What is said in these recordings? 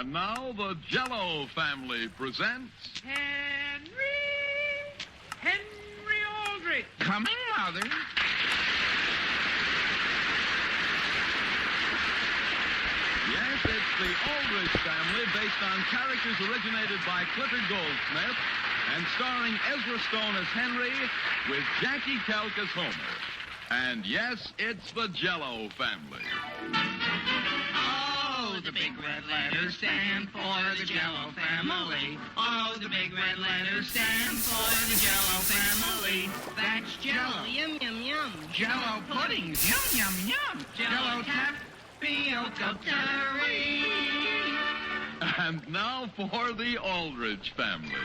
And now the Jell-O family presents... Henry Aldrich. Coming, Mother. Yes, it's the Aldrich family, based on characters originated by Clifford Goldsmith and starring Ezra Stone as Henry with Jackie Kelk as Homer. And yes, it's the Jell-O family. Oh, the big red letters stand for the Jell-O family. Oh, the big red letters stand for the Jell-O family. That's Jell-O. Yum, yum, yum. Jell-O puddings. Yum, yum, yum. Jell-O tapioca terrine. And now for the Aldrich family.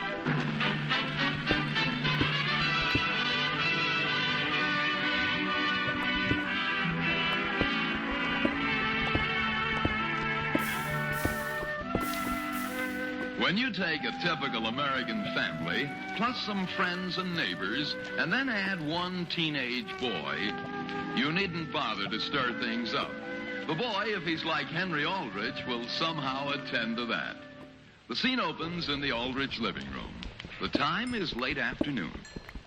When you take a typical American family, plus some friends and neighbors, and then add one teenage boy, you needn't bother to stir things up. The boy, if he's like Henry Aldrich, will somehow attend to that. The scene opens in the Aldrich living room. The time is late afternoon.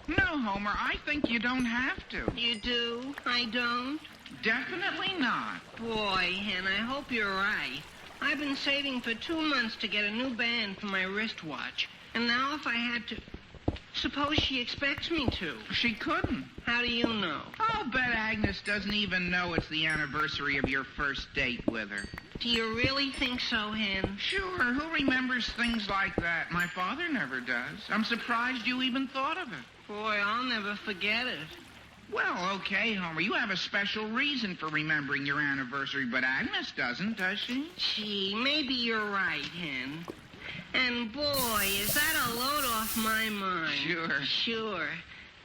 No, Homer, I think you don't have to. You do? I don't? Definitely not. Boy, Hen, I hope you're right. I've been saving for 2 months to get a new band for my wristwatch. And now if I had to... Suppose she expects me to. She couldn't. How do you know? I'll bet Agnes doesn't even know it's the anniversary of your first date with her. Do you really think so, Hen? Sure, who remembers things like that? My father never does. I'm surprised you even thought of it. Boy, I'll never forget it. Well, okay, Homer, you have a special reason for remembering your anniversary, but Agnes doesn't, does she? Gee, maybe you're right, Hen. And boy, is that a load off my mind. Sure.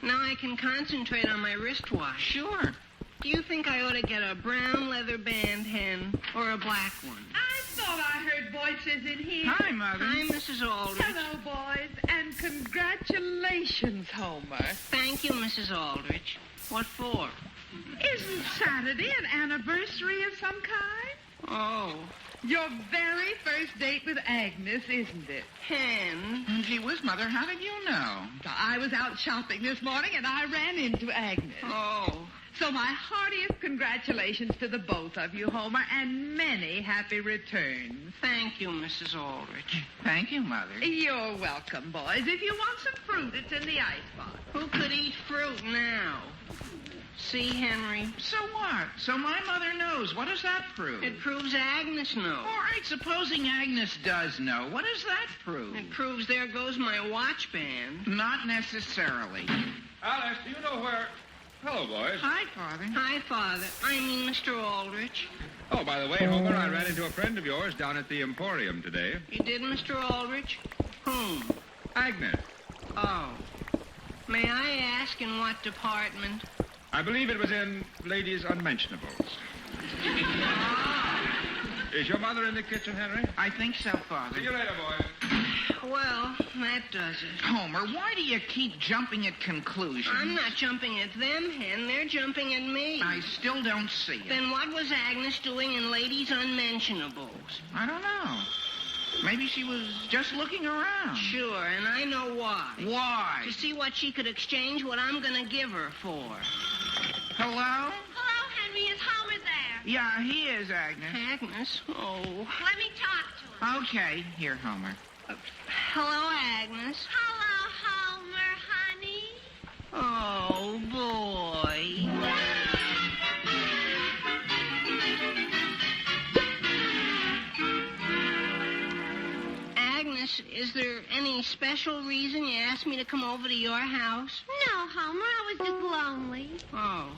Now I can concentrate on my wristwatch. Sure. Do you think I ought to get a brown leather band, Hen, or a black one? I thought I heard voices in here. Hi, Mother. Hi, Mrs. Aldrich. Hello, boys, and congratulations, Homer. Thank you, Mrs. Aldrich. What for? Isn't Saturday an anniversary of some kind? Oh, Your very first date with Agnes, isn't it? Hen. Gee whiz, Mother, how did you know? I was out shopping this morning, and I ran into Agnes. Oh. So my heartiest congratulations to the both of you, Homer, and many happy returns. Thank you, Mrs. Aldrich. Thank you, Mother. You're welcome, boys. If you want some fruit, it's in the icebox. Who could eat fruit now? See, Henry? So what? So my mother knows. What does that prove? It proves Agnes knows. All right, supposing Agnes does know. What does that prove? It proves there goes my watch band. Not necessarily. Alice, do you know where... Hello, boys. Hi, Father. Hi, Father. I mean, Mr. Aldrich. Oh, by the way, Homer, I ran into a friend of yours down at the Emporium today. You did, Mr. Aldrich? Whom? Agnes. Oh. May I ask in what department? I believe it was in Ladies' Unmentionables. Is your mother in the kitchen, Henry? I think so, Father. See you later, boys. Well, that does it. Homer, why do you keep jumping at conclusions? I'm not jumping at them, Hen. They're jumping at me. I still don't see it. Then what was Agnes doing in Ladies' Unmentionables? I don't know. Maybe she was just looking around. Sure, and I know why. Why? To see what she could exchange what I'm going to give her for. Hello? Hello, Henry. Is Homer there? Yeah, he is, Agnes. Agnes? Oh. Let me talk to him. Okay, here, Homer. Hello, Agnes. Hello, Homer, honey. Oh, boy. Agnes, is there any special reason you asked me to come over to your house? No, Homer, I was just lonely. Oh.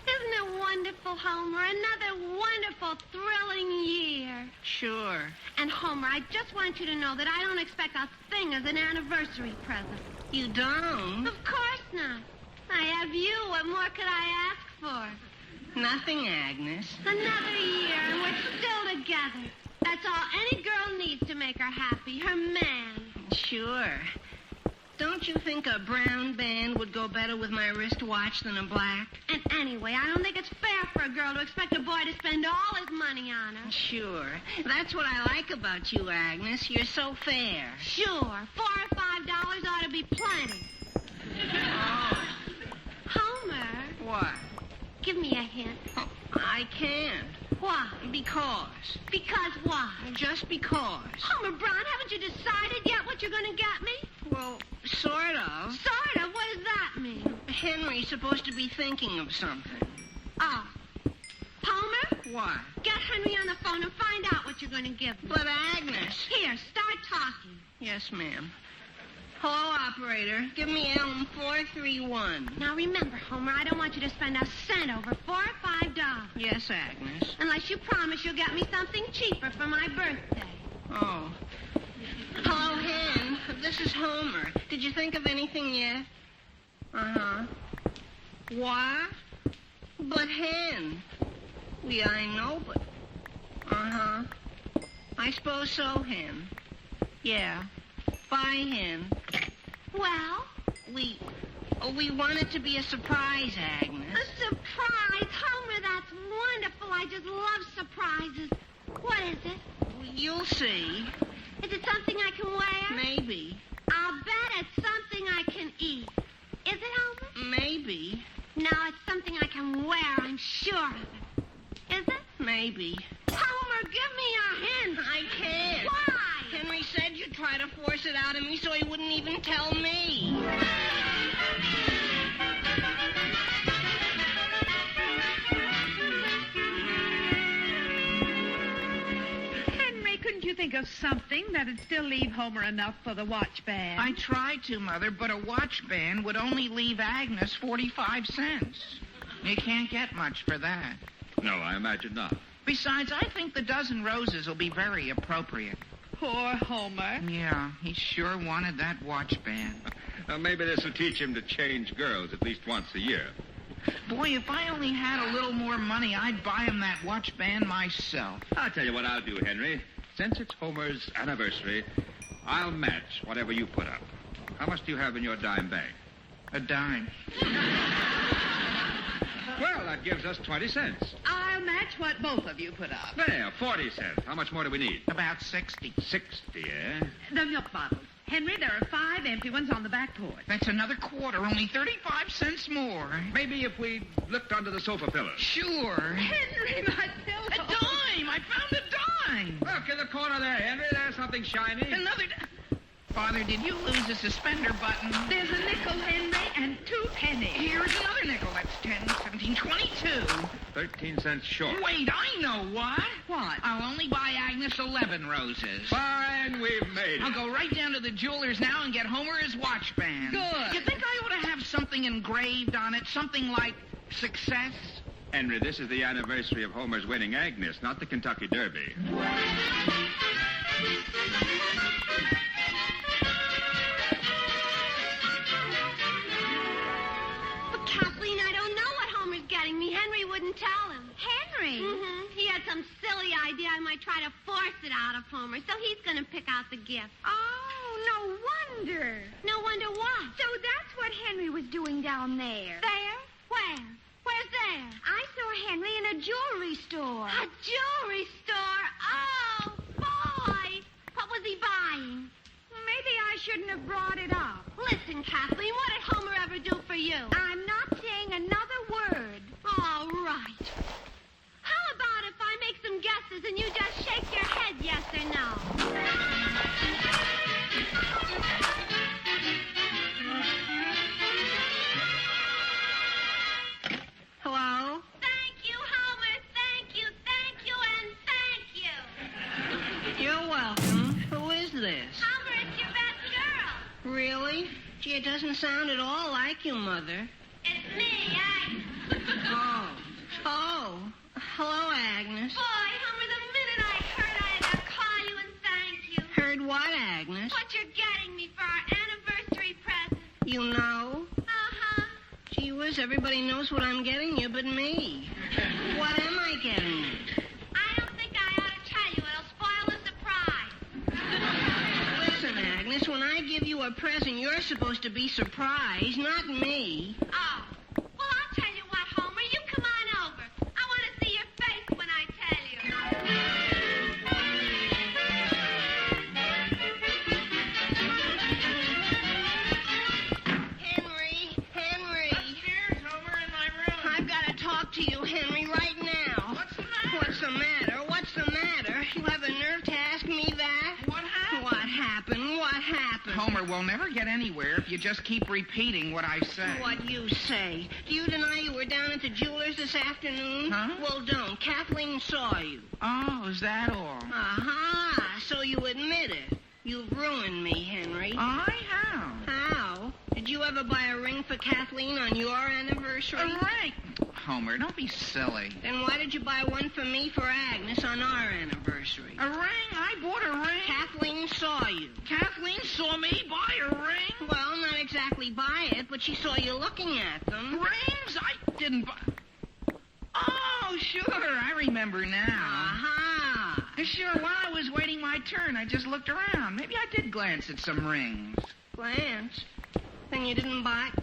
Isn't it wonderful, Homer? Another wonderful, thrilling year. Sure. And, Homer, I just want you to know that I don't expect a thing as an anniversary present. You don't? Of course not. I have you. What more could I ask for? Nothing, Agnes. Another year, and we're still together. That's all any girl needs to make her happy, her man. Sure. Don't you think a brown band would go go better with my wristwatch than a black? And anyway, I don't think it's fair for a girl to expect a boy to spend all his money on her. Sure. That's what I like about you, Agnes. You're so fair. Sure, $4 or $5 ought to be plenty. Oh. Homer, What? give me a hint. Oh, I can't. Why? Because. Because why? Just because. Homer Brown, haven't you decided yet what you're going to get me? Well, sort of. Sort of. What does that mean? Henry's supposed to be thinking of something. Oh. Homer, What? get Henry on the phone and find out what you're going to give me. But Agnes. Here, start talking. Yes, ma'am. Hello, operator. Give me Elm 431. Now remember, Homer, I don't want you to spend a cent over $4 or $5. Yes, Agnes. Unless you promise you'll get me something cheaper for my birthday. Oh. Hello, Hen. This is Homer. Did you think of anything yet? Uh-huh. What? But, Hen. Yeah, I know, but... Uh-huh. I suppose so, Hen. Yeah. Bye, Hen. Well? We want it to be a surprise, Agnes. A surprise? Homer, that's wonderful. I just love surprises. What is it? You'll see. Is it something I can wear? Maybe. I'll bet it's something I can eat. Is it, Homer? Maybe. No, it's something I can wear. I'm sure of it. Is it? Maybe. Homer, give me a hint. I can't. Why? Henry said you'd try to force it out of me so he wouldn't even tell me. Henry, couldn't you think of something that'd still leave Homer enough for the watch band? I tried to, Mother, but a watch band would only leave Agnes 45 cents. You can't get much for that. No, I imagine not. Besides, I think the dozen roses will be very appropriate. Poor Homer. Yeah, he sure wanted that watch band. Maybe this will teach him to change girls at least once a year. Boy, if I only had a little more money, I'd buy him that watch band myself. I'll tell you what I'll do, Henry. Since it's Homer's anniversary, I'll match whatever you put up. How much do you have in your dime bag? A dime. Well, that gives us 20 cents. I'll match what both of you put up. There, 40 cents. How much more do we need? About 60. 60, eh? The milk bottles. Henry, there are 5 empty ones on the back porch. That's another quarter, only 35 cents more. Maybe if we looked under the sofa pillows. Sure. Henry, my A pillow. dime! I found a dime! Look in the corner there, Henry. There's something shiny. Another Father, did you lose a suspender button? There's a nickel, Henry, and 2 pennies. Here's another nickel. That's 10, 17, 22. 13 cents short. Wait, I know what. What? I'll only buy Agnes 11 roses. Fine, we've made it. I'll go right down to the jeweler's now and get Homer his watch band. Good. You think I ought to have something engraved on it? Something like success? Henry, this is the anniversary of Homer's winning Agnes, not the Kentucky Derby. But Kathleen, I don't know what Homer's getting me. Henry wouldn't tell him. Henry? Mm-hmm. He had some silly idea I might try to force it out of Homer, so he's going to pick out the gift. Oh, no wonder. No wonder what. So that's what Henry was doing down there. There? Where? Where's there? I saw Henry in a jewelry store. A jewelry store? Oh, boy! What was he buying? Maybe I shouldn't have brought it up. Listen, Kathleen, what did Homer ever do for you? I'm not saying another word. All right. How about if I make some guesses and you just shake your head yes or no? Hello? Thank you, Homer. Thank you, and thank you. You're welcome. Who is this? Homer, it's your best girl. Really? Gee, it doesn't sound at all like you, Mother. It's me, Agnes. Oh. Hello, Agnes. Boy, Homer, the minute I heard I had to call you and thank you. Heard what, Agnes? What you're getting me for our anniversary present. You know? Uh-huh. Gee whiz, everybody knows what I'm getting you but me. What am I getting you? I don't think I ought to tell you. It'll spoil the surprise. Listen, Agnes. Agnes, when I give you a present, you're supposed to be surprised, not me. Oh. Well, I'll tell you what, Homer. You come on over. I want to see your face when I tell you. Henry. Upstairs, Homer, in my room. I've got to talk to you, Henry, right now. What's the matter? What's the matter? What's the matter? You have the nerve to ask me that? What happened? What happened? What happened? Homer, we'll never get anywhere if you just keep repeating what I say. What you say? Do you deny you were down at the jeweler's this afternoon? Huh? Well, don't. Kathleen saw you. Oh, is that all? Aha! So you admit it. You've ruined me, Henry. I have. How? Did you ever buy a ring for Kathleen on your anniversary? A ring. Homer, don't be silly. Then why did you buy one for me for Agnes on our anniversary? A ring? I bought a ring. Kathleen saw you. Kathleen saw me buy a ring. Well, not exactly buy it, but she saw you looking at them. Rings? I didn't buy. Oh, sure. I remember now. Aha! Sure, while I was waiting my turn, I just looked around. Maybe I did glance at some rings. Glance. Then you didn't buy it.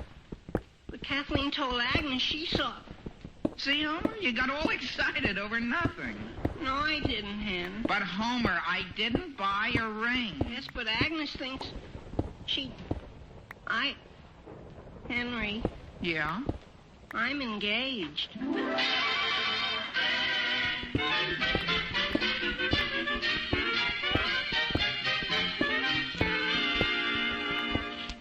But Kathleen told Agnes she saw it. See, Homer, you got all excited over nothing. No, I didn't, Hen. But, Homer, I didn't buy a ring. Yes, but Agnes thinks Henry, Yeah? I'm engaged.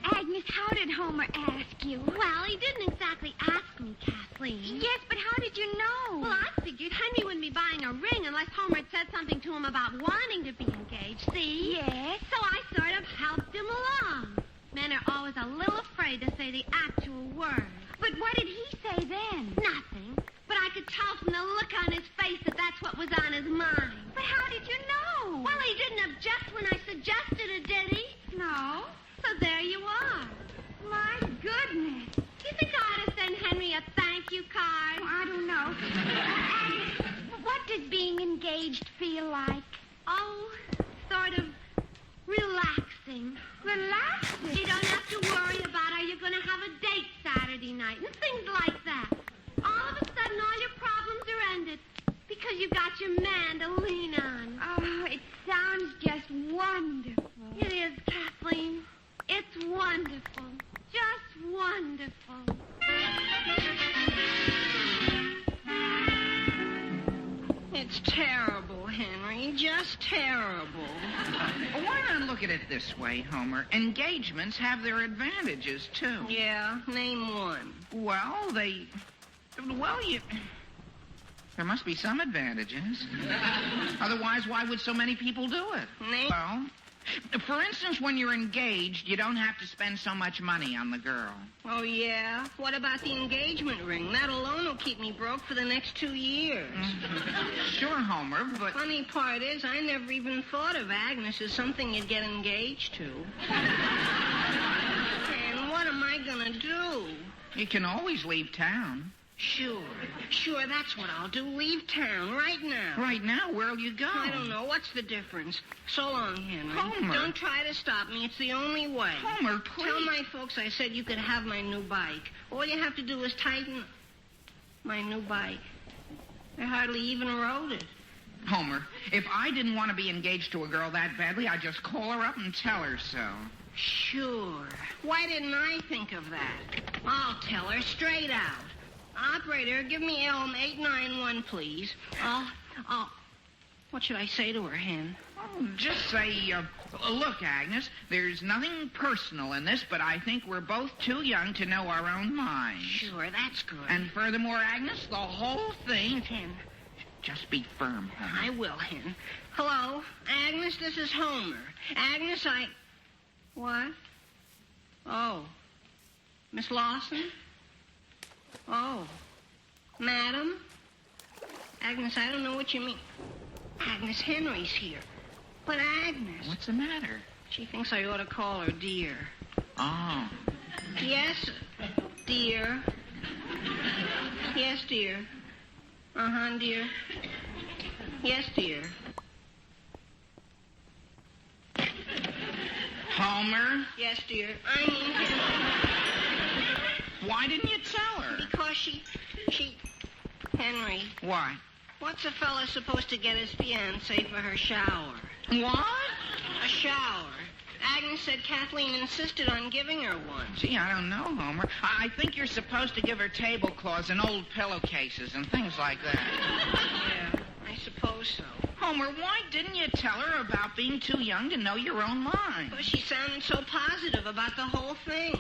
Agnes, how did Homer ask you? Well, he didn't exactly ask me, Kathleen. Yes, but how did you know? Well, I figured Henry wouldn't be buying a ring unless Homer had said something to him about wanting to be engaged, see? Yes. So I sort of helped him along. Men are always a little afraid to say the actual word. But what did he say then? Nothing. But I could tell from the look on his face that that's what was on his mind. But how did you know? Well, he didn't object when I suggested it, did he? No. So there you are. My goodness. Do you think I ought to send Henry a thank you card? I don't know. Agnes, what does being engaged feel like? Oh, sort of relaxing. Relaxing. You don't have to worry about are you going to have a date Saturday night and things like that. All of a sudden, all your problems are ended because you got your man to lean on. Oh, it sounds just wonderful. It is, Kathleen. It's wonderful. Just wonderful. It's terrible, Henry. Just terrible. Why not look at it this way, Homer? Engagements have their advantages, too. Yeah, name one. Well, there must be some advantages. Otherwise, why would so many people do it? Name... Well, for instance, when you're engaged, you don't have to spend so much money on the girl. Oh, yeah? What about the engagement ring? That alone will keep me broke for the next 2 years. Sure, Homer, but... Funny part is, I never even thought of Agnes as something you'd get engaged to. And what am I gonna do? You can always leave town. Sure, that's what I'll do. Leave town right now. Right now, where'll you go? I don't know. What's the difference? So long, Henry. Homer. Don't try to stop me. It's the only way. Homer, please. Tell my folks I said you could have my new bike. All you have to do is tighten my new bike. I hardly even rode it. Homer, if I didn't want to be engaged to a girl that badly, I'd just call her up and tell her so. Sure. Why didn't I think of that? I'll tell her straight out. Operator, give me Elm 891, please. What should I say to her, Hen? Oh, just say, look, Agnes, there's nothing personal in this, but I think we're both too young to know our own minds. Sure, that's good. And furthermore, Agnes, the whole thing... Hen. Just be firm, Homer. I will, Hen. Hello, Agnes, this is Homer. Agnes, What? Oh. Miss Lawson? Oh. Madam? Agnes, I don't know what you mean. Agnes, Henry's here. But Agnes... What's the matter? She thinks I ought to call her dear. Oh. Yes, dear. Yes, dear. Uh-huh, dear. Yes, dear. Homer, Yes, dear. I mean, why didn't you tell her? because she... Henry, Why? what's a fella supposed to get his fiancée for her shower? What? A shower. Agnes said Kathleen insisted on giving her one. Gee, I don't know, Homer. I think you're supposed to give her tablecloths and old pillowcases and things like that. Yeah, I suppose so. Homer, why didn't you tell her about being too young to know your own mind? But she sounded so positive about the whole thing.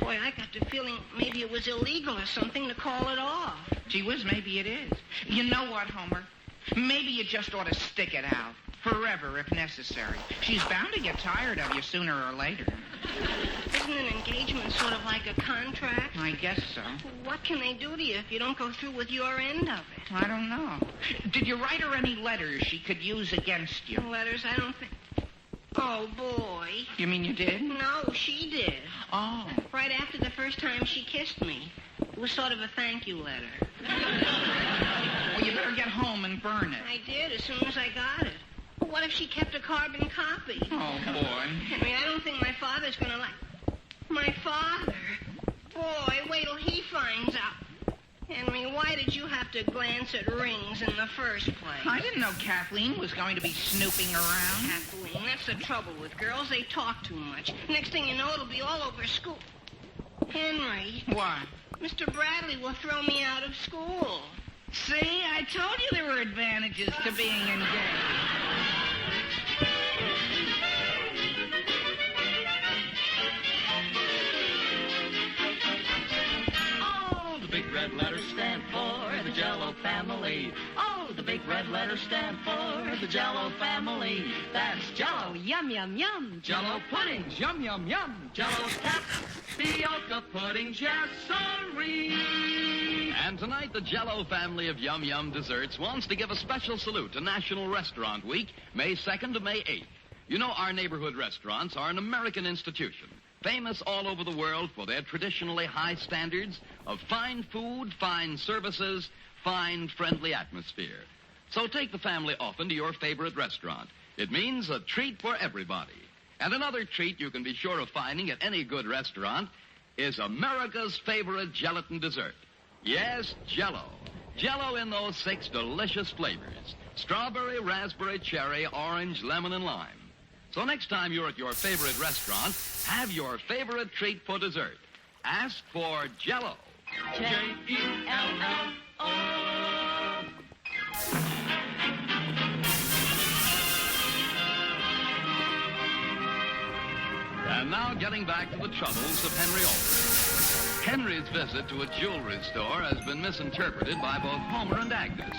Boy, I got the feeling maybe it was illegal or something to call it off. Gee whiz, maybe it is. You know what, Homer? Maybe you just ought to stick it out. Forever, if necessary. She's bound to get tired of you sooner or later. Isn't an engagement sort of like a contract? I guess so. What can they do to you if you don't go through with your end of it? I don't know. Did you write her any letters she could use against you? Letters, I don't think... Oh, boy. You mean you did? No, she did. Oh. Right after the first time she kissed me. It was sort of a thank you letter. Well, you better get home and burn it. I did as soon as I got it. But what if she kept a carbon copy? Oh, boy. Henry, I don't think my father's going to like... My father? Boy, wait till he finds out. Henry, why did you have to glance at rings in the first place? I didn't know Kathleen was going to be snooping around. Kathleen, that's the trouble with girls. They talk too much. Next thing you know, it'll be all over school. Henry, What? Mr. Bradley will throw me out of school. See, I told you there were advantages to being engaged. Oh, the big red letters stand for the Jell-O family. Oh, the big red letters stand for the Jell-O family. That's Jell-O, Yum, yum, yum. Jell-O puddings, yum, yum, yum. Jell-O tapioca pudding, jessery. And tonight, the Jell-O family of Yum Yum desserts wants to give a special salute to National Restaurant Week, May 2nd to May 8th. You know, our neighborhood restaurants are an American institution, famous all over the world for their traditionally high standards of fine food, fine services, fine, friendly atmosphere. So take the family often to your favorite restaurant. It means a treat for everybody. And another treat you can be sure of finding at any good restaurant is America's favorite gelatin dessert. Yes, Jell-O. Jell-O in those 6 delicious flavors. Strawberry, raspberry, cherry, orange, lemon, and lime. So next time you're at your favorite restaurant, have your favorite treat for dessert. Ask for Jell-O. Jell-O. And now getting back to the troubles of Henry Aldrich. Henry's visit to a jewelry store has been misinterpreted by both Homer and Agnes.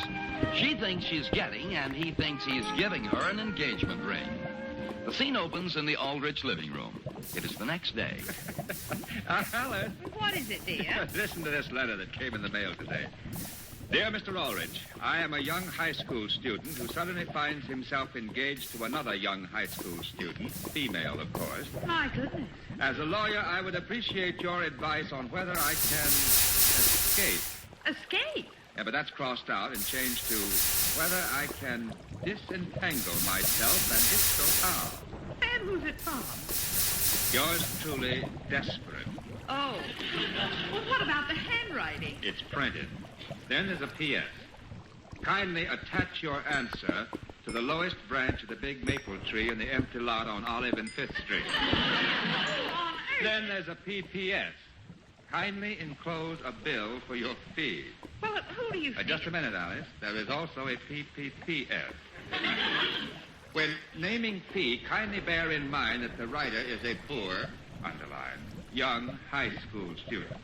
She thinks she's getting, and he thinks he's giving her an engagement ring. The scene opens in the Aldrich living room. It is the next day. Alice, What is it, dear? listen to this letter that came in the mail today. Dear Mr. Aldrich, I am a young high school student who suddenly finds himself engaged to another young high school student, female, of course. My goodness. As a lawyer, I would appreciate your advice on whether I can escape. Escape? Yeah, but that's crossed out and changed to whether I can disentangle myself, and if so, how. And who's it from? Yours truly, Desperate. Oh. Well, what about the handwriting? It's printed. Then there's a P.S. Kindly attach your answer to the lowest branch of the big maple tree in the empty lot on Olive and 5th Street. Then there's a P.P.S. Kindly enclose a bill for your fee. Well, who do you think? Just a minute, Alice. There is also a P.P.P.S. When naming P, kindly bear in mind that the writer is a poor, underline, young high school student.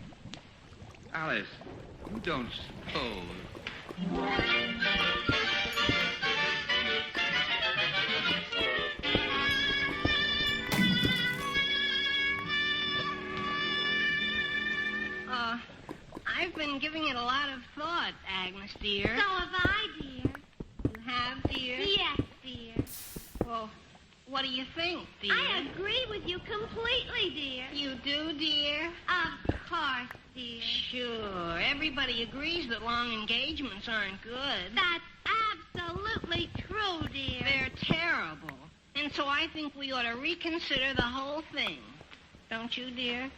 Alice, you don't suppose... I've been giving it a lot of thought, Agnes, dear. So have I, dear. You have, dear? Yes, dear. Well, what do you think, dear? I agree with you completely, dear. You do, dear? Of course, dear. Sure. Everybody agrees that long engagements aren't good. That's absolutely true, dear. They're terrible. And so I think we ought to reconsider the whole thing. Don't you, dear?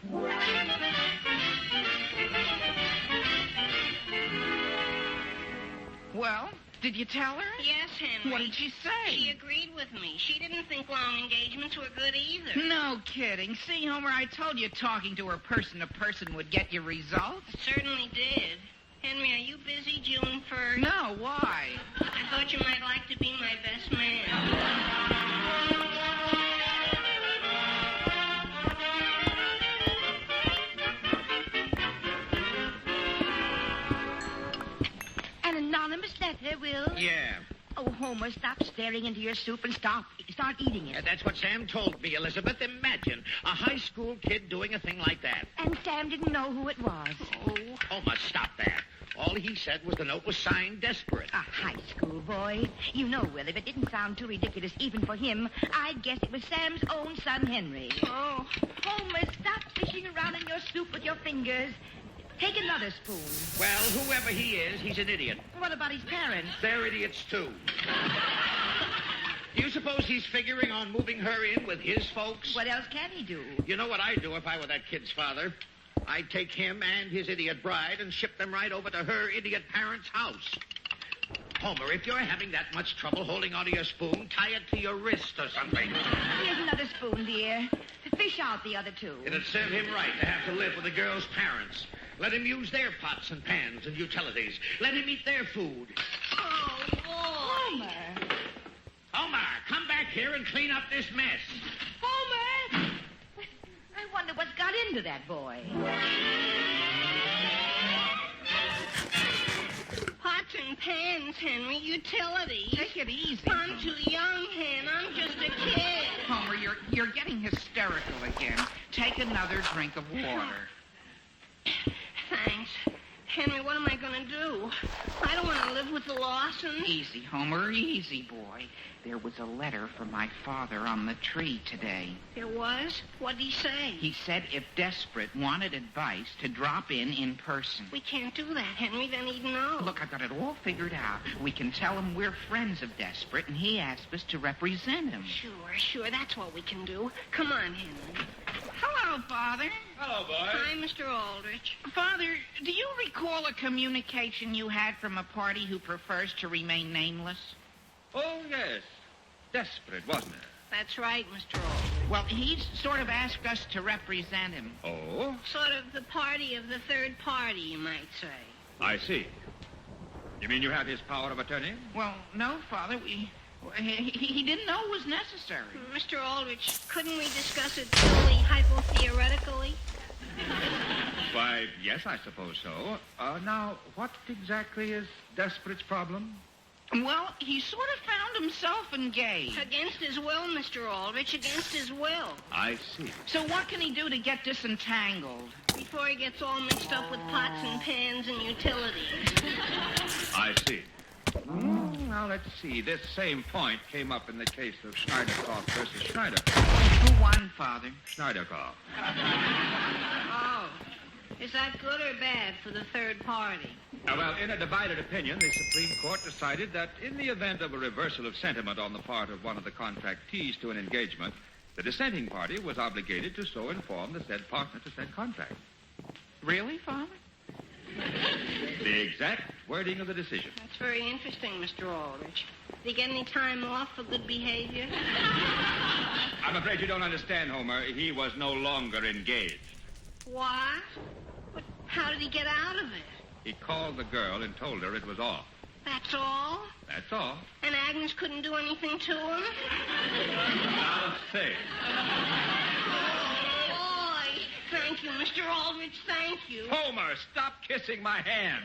Well, did you tell her? Yes, Henry. What did she say? She agreed with me. She didn't think long engagements were good either. No kidding. See, Homer, I told you talking to her person to person would get you results. It certainly did. Henry, are you busy June 1st? No, why? I thought you might like to be my best man. An anonymous letter, Will? Yeah. Oh, Homer, stop staring into your soup and start eating it. That's what Sam told me, Elizabeth. Imagine a high school kid doing a thing like that. And Sam didn't know who it was. Homer, stop that. All he said was the note was signed Desperate. A high school boy. You know, Will, if it didn't sound too ridiculous even for him, I'd guess it was Sam's own son, Henry. Oh. Homer, stop fishing around in your soup with your fingers. Take another spoon. Well, whoever he is, he's an idiot. What about his parents? They're idiots, too. Do you suppose he's figuring on moving her in with his folks? What else can he do? You know what I'd do if I were that kid's father? I'd take him and his idiot bride and ship them right over to her idiot parents' house. Homer, if you're having that much trouble holding onto your spoon, tie it to your wrist or something. Here's another spoon, dear. Fish out the other two. It'd serve him right to have to live with the girl's parents. Let him use their pots and pans and utilities. Let him eat their food. Oh, boy. Homer. Homer, come back here and clean up this mess. Homer! I wonder what's got into that boy. Pots and pans, Henry. Utilities. Take it easy, I'm Homer. too young, Hen. I'm just a kid. Homer, you're getting hysterical again. Take another drink of water. Thanks. Henry, what am I going to do? I don't want to live with the Lawsons. Easy, Homer, easy, boy. There was a letter from my father on the tree today. There was? What'd he say? He said if Desperate wanted advice, to drop in person. We can't do that, Henry. Then he'd know. Look, I've got it all figured out. We can tell him we're friends of Desperate, and he asked us to represent him. Sure. That's what we can do. Come on, Henry. Hello, Father. Hello, boy. Hi, Mr. Aldrich. Father, do you recall a communication you had from a party who prefers to remain nameless? Oh, yes. Desperate, wasn't it? That's right, Mr. Aldrich. Well, he's sort of asked us to represent him. Oh? Sort of the party of the third party, you might say. I see. You mean you have his power of attorney? Well, no, Father, he didn't know it was necessary. Mr. Aldrich, couldn't we discuss it purely hypotheoretically? Why, yes, I suppose so. Now, what exactly is Desperate's problem? Well, he sort of found himself engaged. Against his will, Mr. Aldrich, against his will. I see. So what can he do to get disentangled? Before he gets all mixed up with pots and pans and utilities. I see. Now, let's see. This same point came up in the case of Schneiderkoff versus Schneiderkoff. Who won, Father? Schneiderkoff. Oh. Is that good or bad for the third party? Well, in a divided opinion, the Supreme Court decided that in the event of a reversal of sentiment on the part of one of the contractees to an engagement, the dissenting party was obligated to so inform the said partner to said contract. Really, Father? The exact wording of the decision. That's very interesting, Mr. Aldrich. Did he get any time off for good behavior? I'm afraid you don't understand, Homer. He was no longer engaged. What? But how did he get out of it? He called the girl and told her it was off. That's all? That's all. And Agnes couldn't do anything to him? Not a thing. Boy, thank you, Mr. Aldrich, thank you. Homer, stop kissing my hand.